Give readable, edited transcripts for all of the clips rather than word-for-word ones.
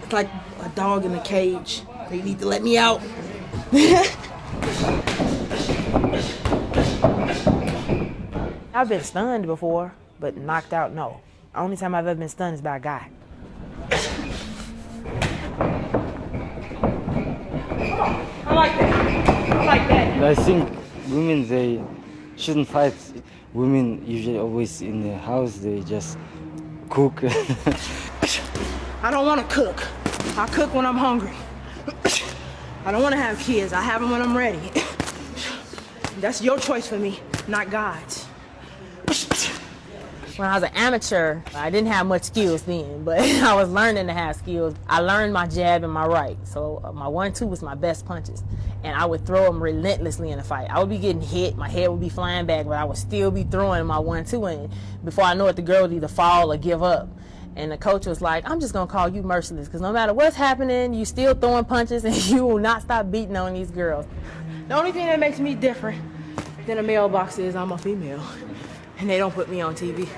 It's like a dog in a cage. They need to let me out. I've been stunned before, but knocked out, no. The only time I've ever been stunned is by a guy. I like that. I like that. I think women, they shouldn't fight. Women usually always in the house, they just cook. I don't want to cook. I cook when I'm hungry. I don't want to have kids. I have them when I'm ready. That's your choice for me, not God's. When I was an amateur, I didn't have much skills then, but I was learning to have skills. I learned my jab and my right, so my 1-2 was my best punches, and I would throw them relentlessly in a fight. I would be getting hit, my head would be flying back, but I would still be throwing my 1-2, and before I know it, the girl would either fall or give up. And the coach was like, I'm just gonna call you Merciless, because no matter what's happening, you still throwing punches, and you will not stop beating on these girls. The only thing that makes me different than a male boxer is I'm a female, and they don't put me on TV.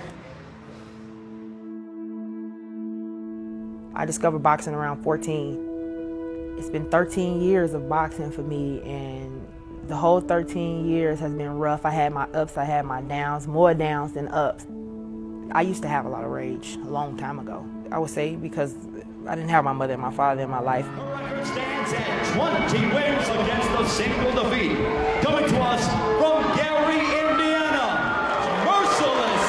I discovered boxing around 14. It's been 13 years of boxing for me, and the whole 13 years has been rough. I had my ups, I had my downs, more downs than ups. I used to have a lot of rage a long time ago. I would say because I didn't have my mother and my father in my life. The record stands at 20 wins against a single defeat. Coming to us from Gary, Indiana, Merciless,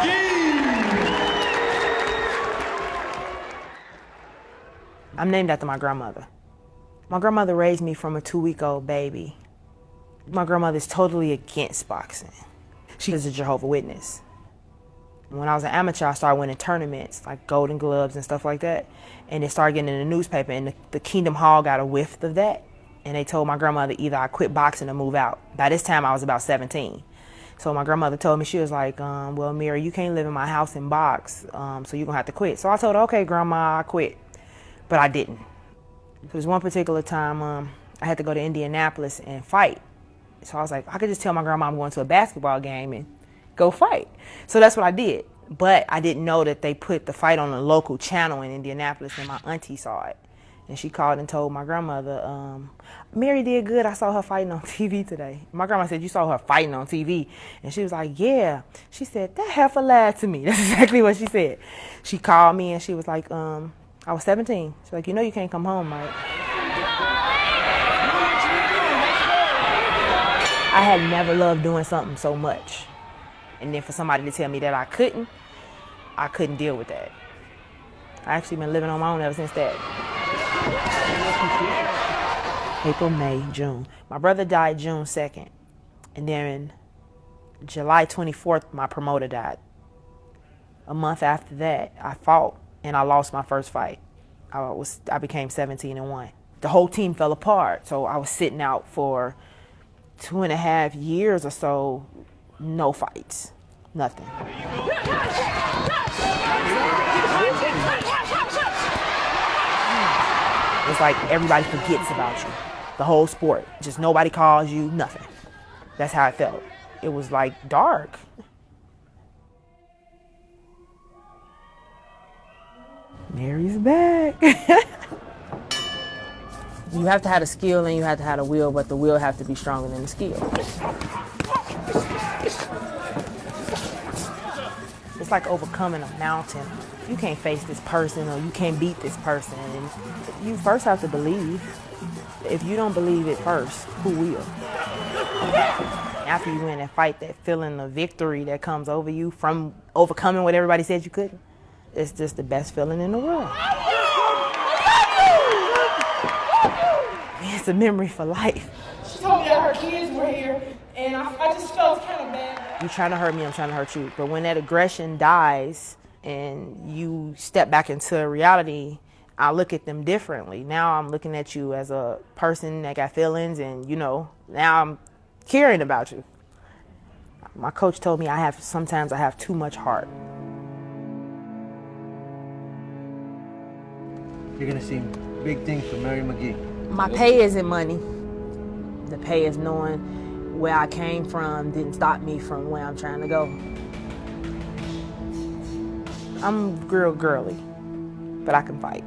McGee. I'm named after my grandmother. My grandmother raised me from a 2-week-old baby. My grandmother is totally against boxing. She is a Jehovah's Witness. When I was an amateur, I started winning tournaments, like Golden Gloves and stuff like that. And it started getting in the newspaper, and the Kingdom Hall got a whiff of that. And they told my grandmother either I quit boxing or move out. By this time, I was about 17. So my grandmother told me, she was like, well, Mary, you can't live in my house and box, so you're gonna have to quit. So I told her, okay, Grandma, I quit. But I didn't. There was one particular time I had to go to Indianapolis and fight. So I was like, I could just tell my grandma I'm going to a basketball game and go fight. So that's what I did. But I didn't know that they put the fight on a local channel in Indianapolis, and my auntie saw it. And she called and told my grandmother, Mary did good. I saw her fighting on TV today. My grandma said, you saw her fighting on TV? And she was like, yeah. She said, that heifer lied to me. That's exactly what she said. She called me and she was like, I was 17. She's like, you know you can't come home, right? I had never loved doing something so much. And then for somebody to tell me that I couldn't deal with that. I actually been living on my own ever since that. April, May, June. My brother died June 2nd. And then July 24th, my promoter died. A month after that, I fought and I lost my first fight. I became 17-1. The whole team fell apart, so I was sitting out for 2.5 years or so, no fights, nothing. It's like everybody forgets about you, the whole sport. Just nobody calls you, nothing. That's how it felt. It was like dark. Mary's back. You have to have the skill and you have to have the will, but the will have to be stronger than the skill. It's like overcoming a mountain. You can't face this person or you can't beat this person. And you first have to believe. If you don't believe it first, who will? After you win and fight, that feeling of victory that comes over you from overcoming what everybody said you couldn't, it's just the best feeling in the world. It's a memory for life. She told me that her kids were here, and I just felt kind of bad. You trying to hurt me, I'm trying to hurt you. But when that aggression dies and you step back into reality, I look at them differently. Now I'm looking at you as a person that got feelings, and now I'm caring about you. My coach told me sometimes I have too much heart. You're gonna see big things from Mary McGee. My pay isn't money. The pay is knowing where I came from didn't stop me from where I'm trying to go. I'm real girly, but I can fight.